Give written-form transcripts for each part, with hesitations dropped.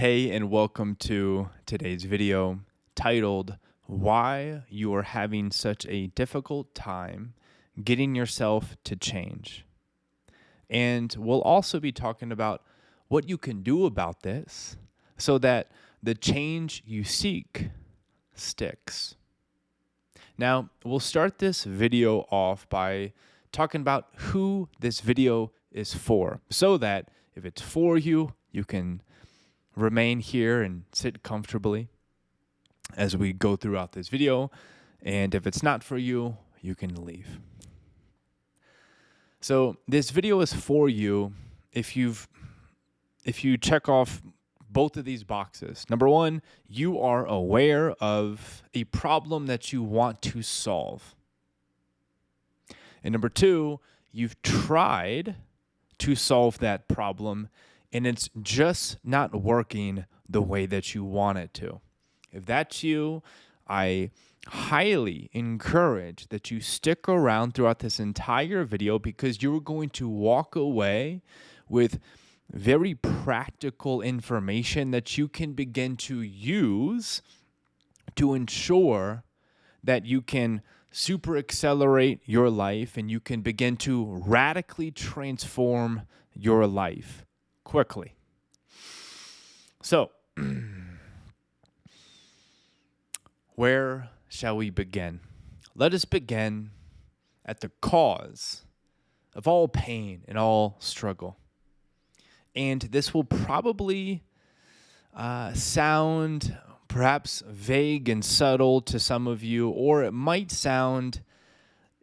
Hey, and welcome to today's video titled Why You Are Having Such a Difficult Time Getting Yourself to Change. And we'll also be talking about what you can do about this so that the change you seek sticks. Now, we'll start this video off by talking about who this video is for so that if it's for you, you can remain here and sit comfortably as we go throughout this video. And if it's not for you, you can leave. So this video is for you if you check off both of these boxes. Number one, you are aware of a problem that you want to solve. And number two, you've tried to solve that problem and it's just not working the way that you want it to. If that's you, I highly encourage that you stick around throughout this entire video because you're going to walk away with very practical information that you can begin to use to ensure that you can super accelerate your life and you can begin to radically transform your life quickly. So, where shall we begin? Let us begin at the cause of all pain and all struggle. And this will probably sound perhaps vague and subtle to some of you, or it might sound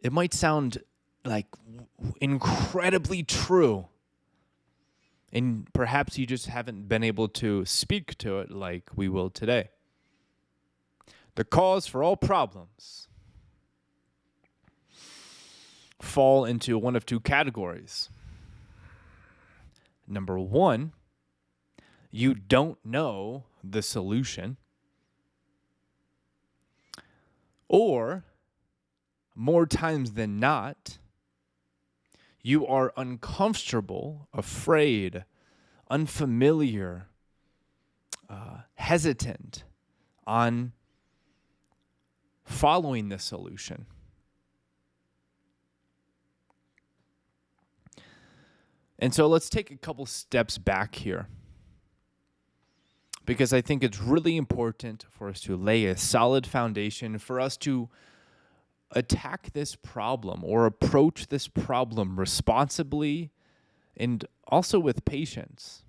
like incredibly true. And perhaps you just haven't been able to speak to it like we will today. The cause for all problems fall into one of two categories. Number one, you don't know the solution. Or, more times than not, you are uncomfortable, afraid, unfamiliar, hesitant on following the solution. And so let's take a couple steps back here, because I think it's really important for us to lay a solid foundation for us to attack this problem or approach this problem responsibly and also with patience.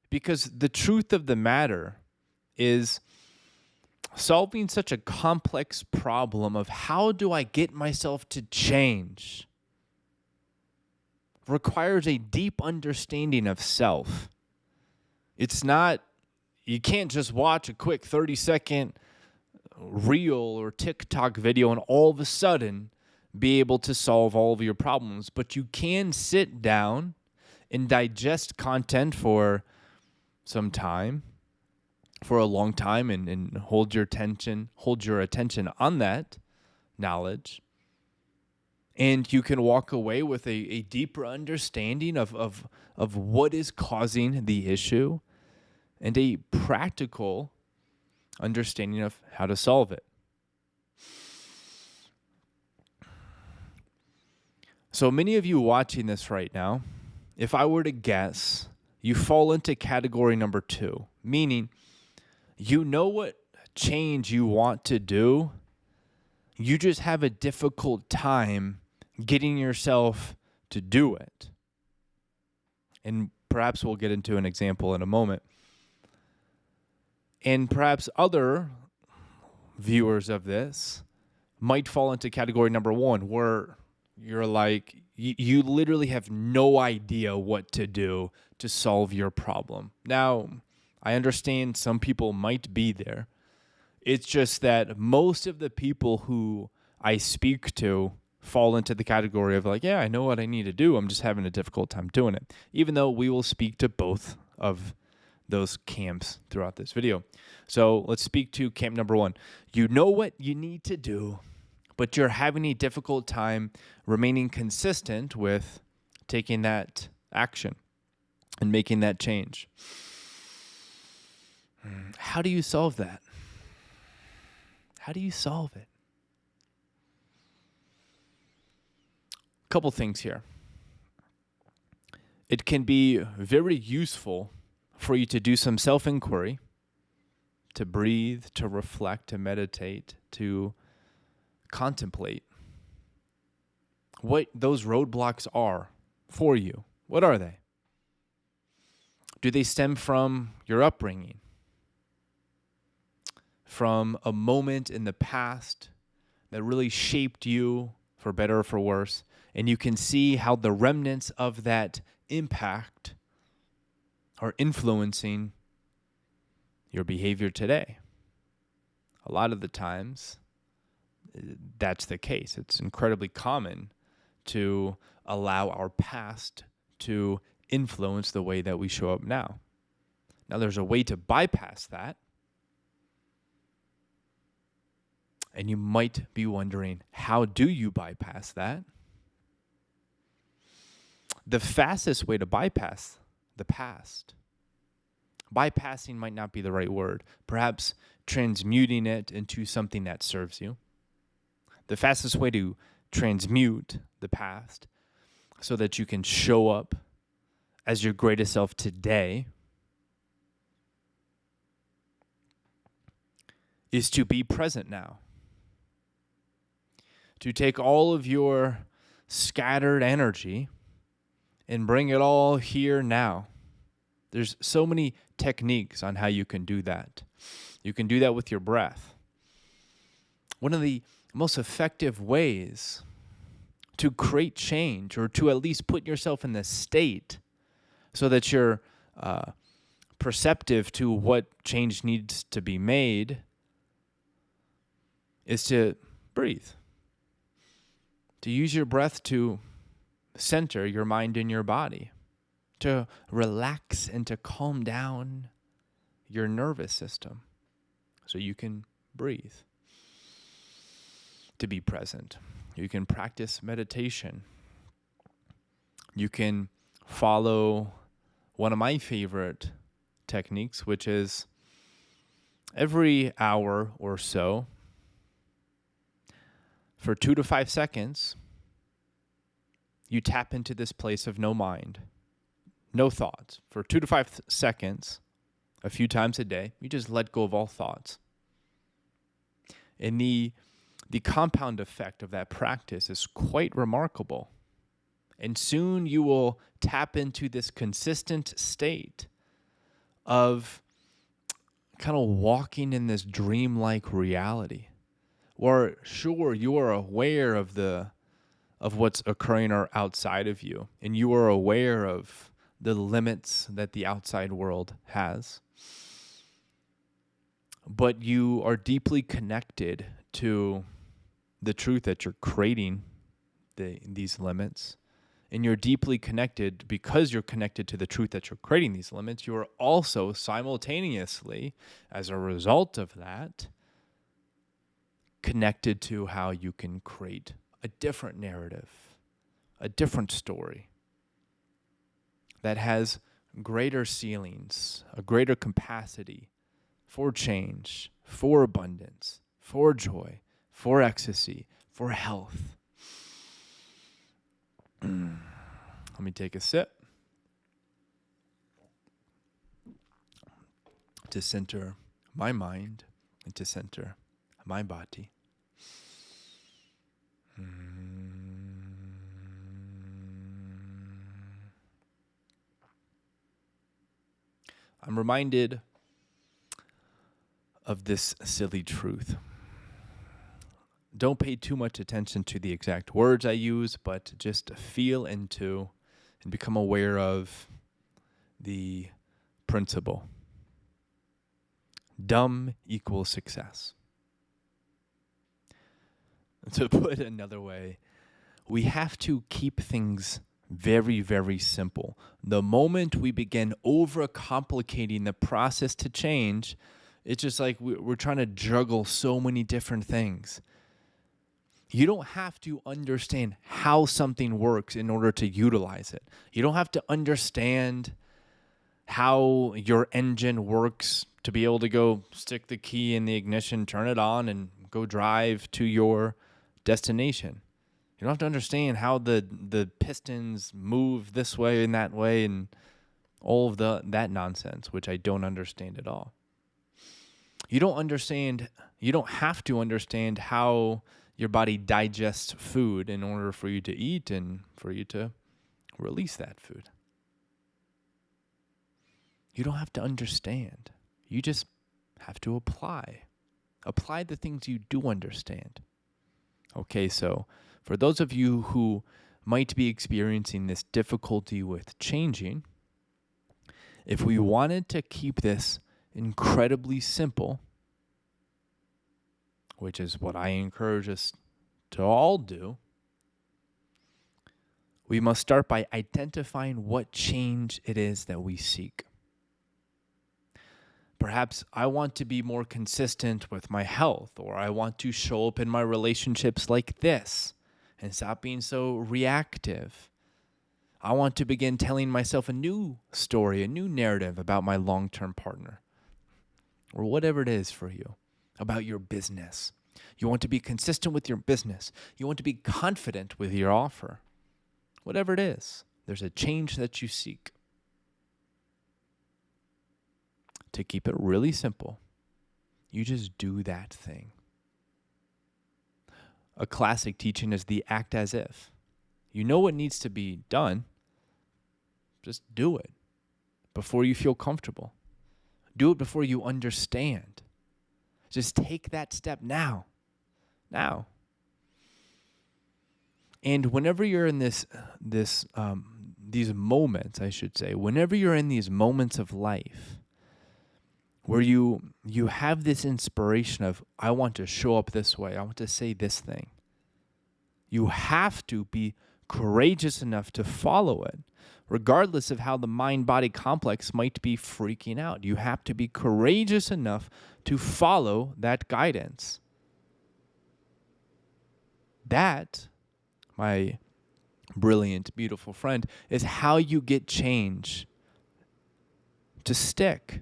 Because the truth of the matter is solving such a complex problem of how do I get myself to change requires a deep understanding of self. It's not, you can't just watch a quick 30-second reel or TikTok video and all of a sudden be able to solve all of your problems, but you can sit down and digest content for some time, for a long time, and hold your attention on that knowledge. And you can walk away with a deeper understanding of what is causing the issue and a practical understanding of how to solve it. So many of you watching this right now, if I were to guess, you fall into category number two, meaning you know what change you want to do, you just have a difficult time getting yourself to do it. And perhaps we'll get into an example in a moment. And perhaps other viewers of this might fall into category number one, where you're like, you literally have no idea what to do to solve your problem. Now, I understand some people might be there. It's just that most of the people who I speak to fall into the category of like, yeah, I know what I need to do. I'm just having a difficult time doing it. Even though we will speak to both of those camps throughout this video. So let's speak to camp number one. You know what you need to do, but you're having a difficult time remaining consistent with taking that action. and making that change. How do you solve that? How do you solve it? A couple things here. It can be very useful for you to do some self-inquiry, to breathe, to reflect, to meditate, to contemplate what those roadblocks are for you. What are they? Do they stem from your upbringing? From a moment in the past that really shaped you for better or for worse, and you can see how the remnants of that impact are influencing your behavior today? A lot of the times, that's the case. It's incredibly common to allow our past to influence the way that we show up now. Now, there's a way to bypass that. And you might be wondering, how do you bypass that? The fastest way to bypass the past, bypassing might not be the right word, perhaps transmuting it into something that serves you. The fastest way to transmute the past so that you can show up as your greatest self today is to be present now. To take all of your scattered energy and bring it all here now. There's so many techniques on how you can do that. You can do that with your breath. One of the most effective ways to create change, or to at least put yourself in the state so that you're perceptive to what change needs to be made, is to breathe. To use your breath to center your mind in your body, to relax and to calm down your nervous system so you can breathe. To be present. You can practice meditation. You can follow one of my favorite techniques, which is every hour or so, for 2 to 5 seconds, you tap into this place of no mind, no thoughts. For 2 to 5 seconds, a few times a day, you just let go of all thoughts. And the compound effect of that practice is quite remarkable. And soon you will tap into this consistent state of kind of walking in this dreamlike reality. Or sure, you are aware of what's occurring or outside of you, and you are aware of the limits that the outside world has. But you are deeply connected to the truth that you're creating these limits. And you're deeply connected because you're connected to the truth that you're creating these limits. You are also simultaneously, as a result of that, connected to how you can create a different narrative, a different story that has greater ceilings, a greater capacity for change, for abundance, for joy, for ecstasy, for health. Let me take a sip to center my mind and to center my body. I'm reminded of this silly truth. Don't pay too much attention to the exact words I use, but just feel into and become aware of the principle. Dumb equals success. To put it another way, we have to keep things very, very simple. The moment we begin overcomplicating the process to change, it's just like we're trying to juggle so many different things. You don't have to understand how something works in order to utilize it. You don't have to understand how your engine works to be able to go stick the key in the ignition, turn it on, and go drive to your destination. You don't have to understand how the pistons move this way and that way and all of that nonsense, which I don't understand at all. You don't have to understand how your body digests food in order for you to eat and for you to release that food. You don't have to understand. You just have to apply. Apply the things you do understand. Okay, so for those of you who might be experiencing this difficulty with changing, if we wanted to keep this incredibly simple, which is what I encourage us to all do, we must start by identifying what change it is that we seek. Perhaps I want to be more consistent with my health, or I want to show up in my relationships like this and stop being so reactive. I want to begin telling myself a new story, a new narrative about my long-term partner, or whatever it is for you, about your business. You want to be consistent with your business. You want to be confident with your offer. Whatever it is, there's a change that you seek. To keep it really simple, you just do that thing. A classic teaching is the act as if. You know what needs to be done. Just do it before you feel comfortable. Do it before you understand. Just take that step now. Now. And whenever you're in these moments, I should say, whenever you're in these moments of life, where you have this inspiration of, I want to show up this way, I want to say this thing, you have to be courageous enough to follow it, regardless of how the mind-body complex might be freaking out. You have to be courageous enough to follow that guidance. That, my brilliant, beautiful friend, is how you get change to stick.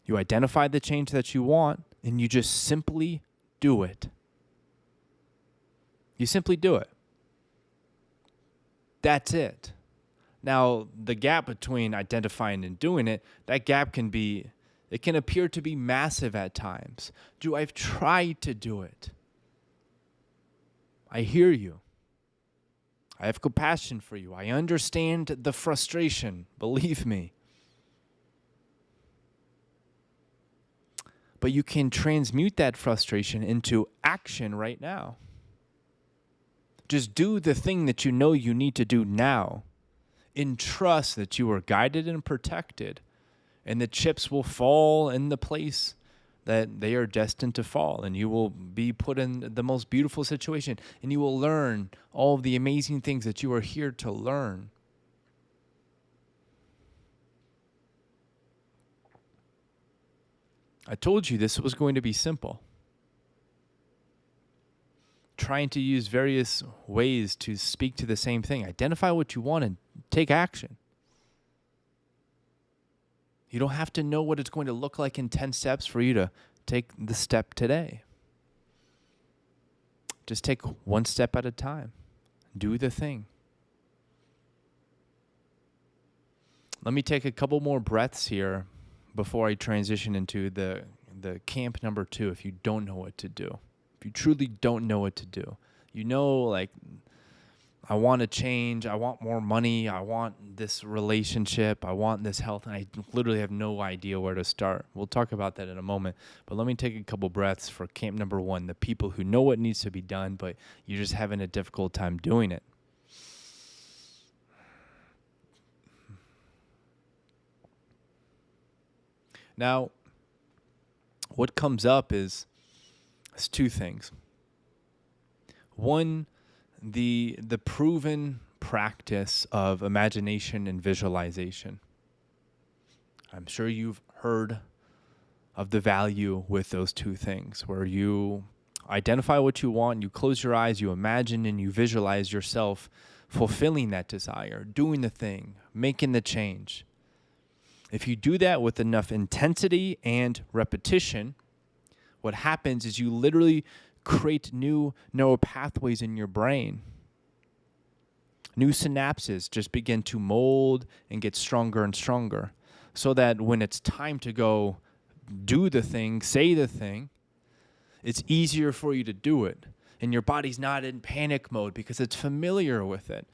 You identify the change that you want, and you just simply do it. You simply do it. That's it. Now, the gap between identifying and doing it, that gap can appear to be massive at times. I've tried to do it. I hear you. I have compassion for you. I understand the frustration, believe me. But you can transmute that frustration into action right now. Just do the thing that you know you need to do now, in trust that you are guided and protected, and the chips will fall in the place that they are destined to fall, and you will be put in the most beautiful situation, and you will learn all of the amazing things that you are here to learn. I told you this was going to be simple. Trying to use various ways to speak to the same thing. Identify what you want and take action. You don't have to know what it's going to look like in 10 steps for you to take the step today. Just take one step at a time. Do the thing. Let me take a couple more breaths here before I transition into the camp number 2 if you don't know what to do. If you truly don't know what to do. You know, like, I want to change, I want more money, I want this relationship, I want this health, and I literally have no idea where to start. We'll talk about that in a moment, but let me take a couple breaths for camp number 1, the people who know what needs to be done, but you're just having a difficult time doing it. Now, what comes up is 2 things. One, the proven practice of imagination and visualization. I'm sure you've heard of the value with those 2 things, where you identify what you want, you close your eyes, you imagine and you visualize yourself fulfilling that desire, doing the thing, making the change. If you do that with enough intensity and repetition, what happens is you literally create new neural pathways in your brain. New synapses just begin to mold and get stronger and stronger, so that when it's time to go do the thing, say the thing, it's easier for you to do it. And your body's not in panic mode because it's familiar with it.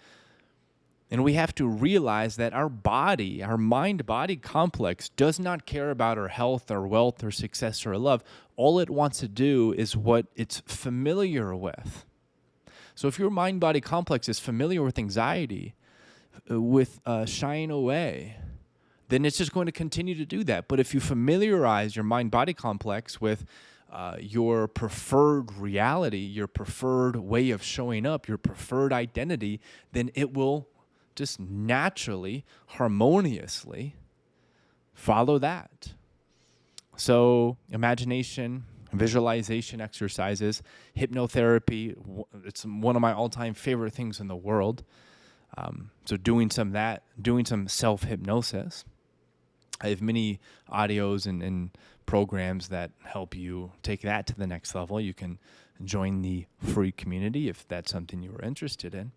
And we have to realize that our body, our mind-body complex, does not care about our health or wealth or success or love. All it wants to do is what it's familiar with. So if your mind-body complex is familiar with anxiety, with shying away, then it's just going to continue to do that. But if you familiarize your mind-body complex with your preferred reality, your preferred way of showing up, your preferred identity, then it will just naturally, harmoniously follow that. So imagination, visualization exercises, hypnotherapy, it's one of my all-time favorite things in the world. So doing some self-hypnosis. I have many audios and programs that help you take that to the next level. You can join the free community if that's something you were interested in.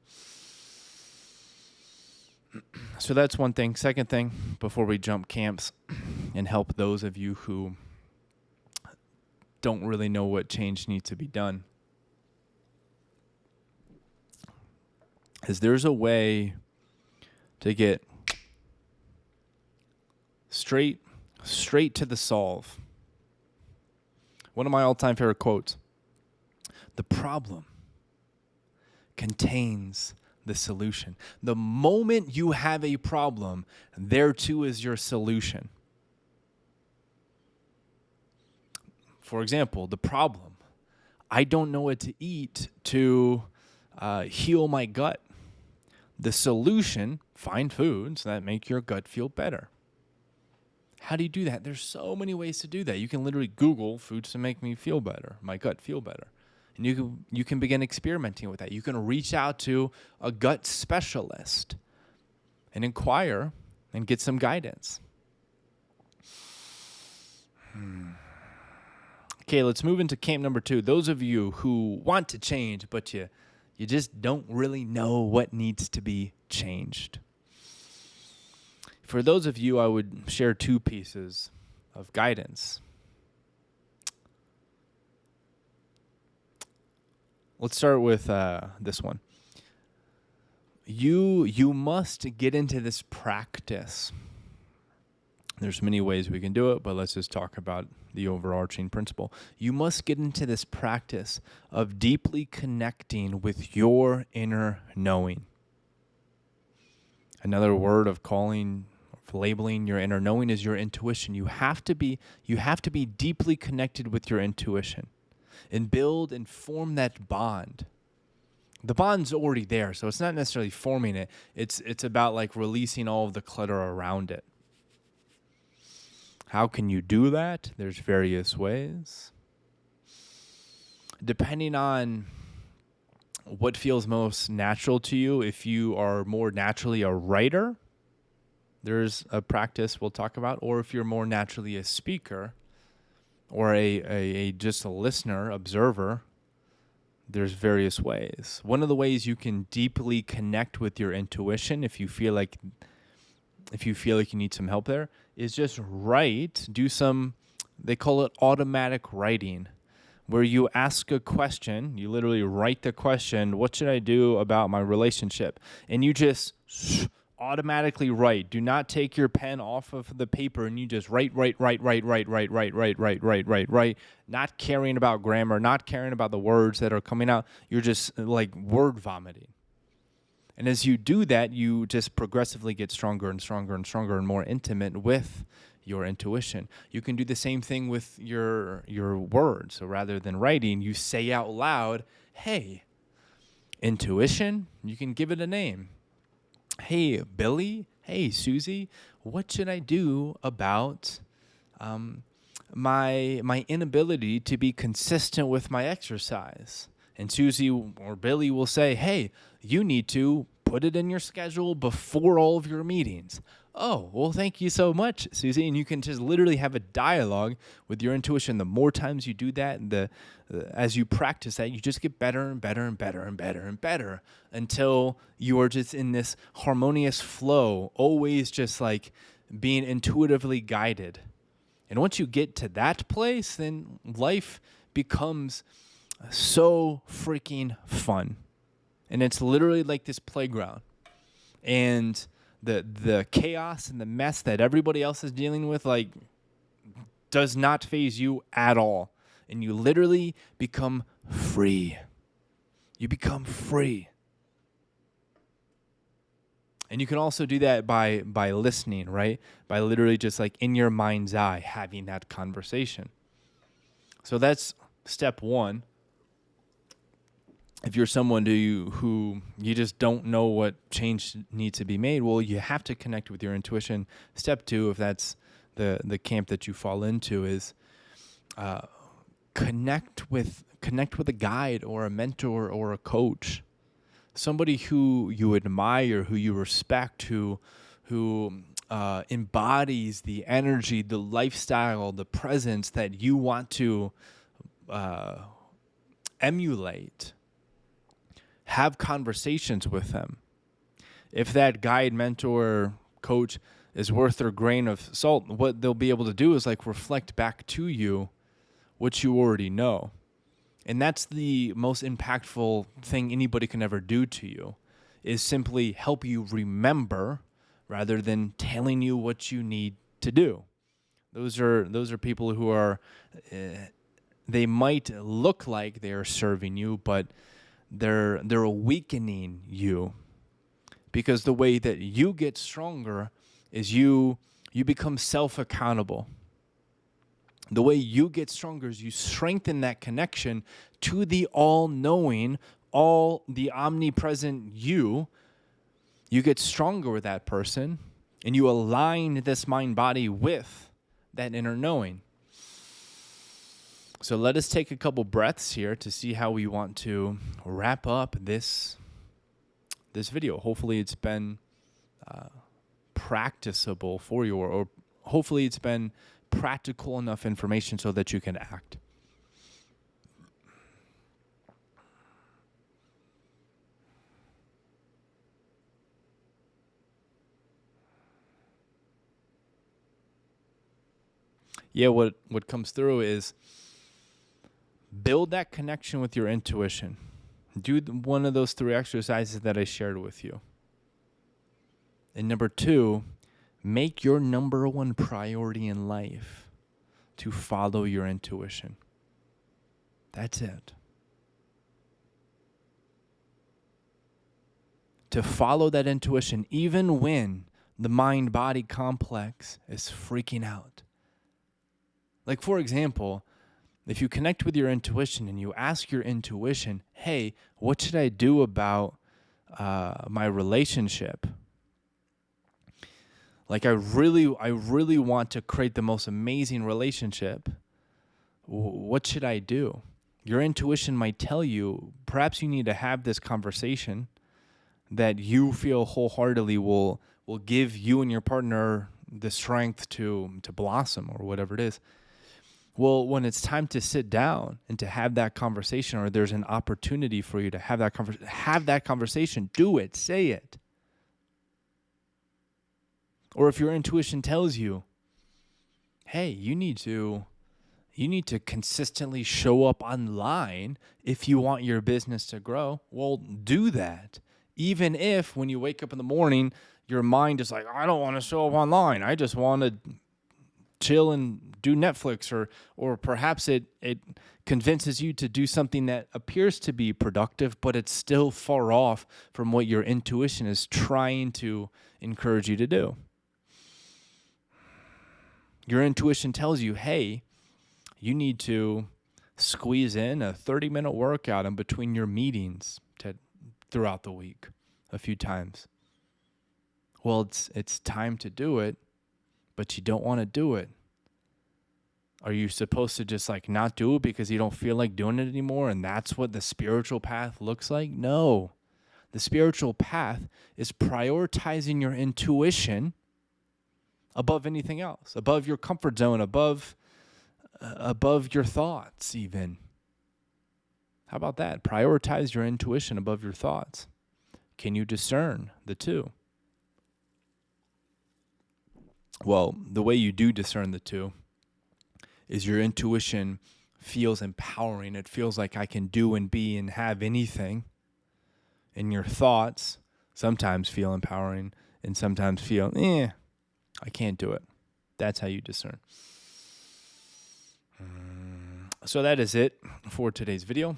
So that's one thing. Second thing, before we jump camps and help those of you who don't really know what change needs to be done, is there's a way to get straight to the solve. One of my all-time favorite quotes: "The problem contains the solution." The moment you have a problem, there too is your solution. For example, the problem: I don't know what to eat to heal my gut. The solution: find foods that make your gut feel better. How do you do that? There's so many ways to do that. You can literally Google foods to make me feel better, my gut feel better. And you can begin experimenting with that. You can reach out to a gut specialist and inquire and get some guidance. Okay, let's move into camp number 2. Those of you who want to change, but you just don't really know what needs to be changed. For those of you, I would share 2 pieces of guidance. Let's start with this one. You must get into this practice. There's many ways we can do it, but let's just talk about the overarching principle. You must get into this practice of deeply connecting with your inner knowing. Another word of labeling your inner knowing is your intuition. You have to be deeply connected with your intuition and build and form that bond. The bond's already there, so it's not necessarily forming it. It's about like releasing all of the clutter around it. How can you do that? There's various ways. Depending on what feels most natural to you, if you are more naturally a writer, there's a practice we'll talk about, or if you're more naturally a speaker or a just a listener, observer, there's various ways. One of the ways you can deeply connect with your intuition, if you feel like you need some help there, is just write, they call it automatic writing, where you ask a question, you literally write the question, what should I do about my relationship? And you just automatically write. Do not take your pen off of the paper and you just write, not caring about grammar, not caring about the words that are coming out. You're just like word vomiting. And as you do that, you just progressively get stronger and stronger and stronger and more intimate with your intuition. You can do the same thing with your words. So rather than writing, you say out loud, hey, intuition, you can give it a name. Hey, Billy, hey, Susie, what should I do about my inability to be consistent with my exercise? And Susie or Billy will say, hey, you need to put it in your schedule before all of your meetings. Oh, well, thank you so much, Susie. And you can just literally have a dialogue with your intuition. The more times you do that, and as you practice that, you just get better and better and better and better and better until you are just in this harmonious flow, always just like being intuitively guided. And once you get to that place, then life becomes so freaking fun. And it's literally like this playground. And the chaos and the mess that everybody else is dealing with, like, does not faze you at all. And you literally become free. You become free. And you can also do that by listening, right? By literally just like in your mind's eye having that conversation. So that's step one. If you're someone who you just don't know what change needs to be made, well, you have to connect with your intuition. Step two, if that's the camp that you fall into, is connect with a guide or a mentor or a coach, somebody who you admire, who you respect, who embodies the energy, the lifestyle, the presence that you want to emulate. Have conversations with them. If that guide, mentor, coach is worth their grain of salt, what they'll be able to do is like reflect back to you what you already know. And that's the most impactful thing anybody can ever do to you, is simply help you remember rather than telling you what you need to do. Those are people who are, they might look like they are serving you, but they're awakening you, because the way that you get stronger is you become self-accountable. The way you get stronger is you strengthen that connection to the all-knowing, the omnipresent you. You get stronger with that person, and you align this mind-body with that inner knowing. So let us take a couple breaths here to see how we want to wrap up this video. Hopefully it's been practicable for you, or hopefully it's been practical enough information so that you can act. Yeah, what comes through is build that connection with your intuition. Do one of those 3 exercises that I shared with you. And number 2, make your number 1 priority in life to follow your intuition. That's it. To follow that intuition, even when the mind-body complex is freaking out. Like, for example, if you connect with your intuition and you ask your intuition, hey, what should I do about my relationship? Like, I really want to create the most amazing relationship. What should I do? Your intuition might tell you, perhaps you need to have this conversation that you feel wholeheartedly will give you and your partner the strength to blossom, or whatever it is. Well, when it's time to sit down and to have that conversation, or there's an opportunity for you to have that conversation, do it, say it. Or if your intuition tells you, hey, you need to consistently show up online if you want your business to grow, well, do that. Even if when you wake up in the morning, your mind is like, I don't want to show up online. I just want to chill and do Netflix, or perhaps it convinces you to do something that appears to be productive, but it's still far off from what your intuition is trying to encourage you to do. Your intuition tells you, hey, you need to squeeze in a 30-minute workout in between your meetings throughout the week a few times. Well, it's time to do it, but you don't want to do it. Are you supposed to just like not do it because you don't feel like doing it anymore, and that's what the spiritual path looks like? No. The spiritual path is prioritizing your intuition above anything else, above your comfort zone, above your thoughts even. How about that? Prioritize your intuition above your thoughts. Can you discern the two? Well, the way you do discern the two is your intuition feels empowering. It feels like I can do and be and have anything. And your thoughts sometimes feel empowering and sometimes feel, I can't do it. That's how you discern. So that is it for today's video.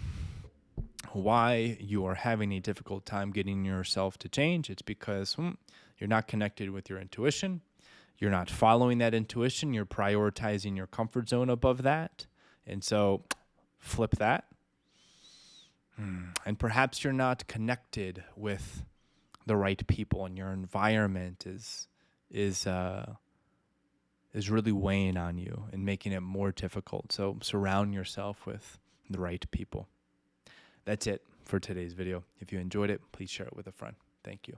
Why you are having a difficult time getting yourself to change. It's because you're not connected with your intuition. You're not following that intuition. You're prioritizing your comfort zone above that. And so flip that. And perhaps you're not connected with the right people, and your environment is really weighing on you and making it more difficult. So surround yourself with the right people. That's it for today's video. If you enjoyed it, please share it with a friend. Thank you.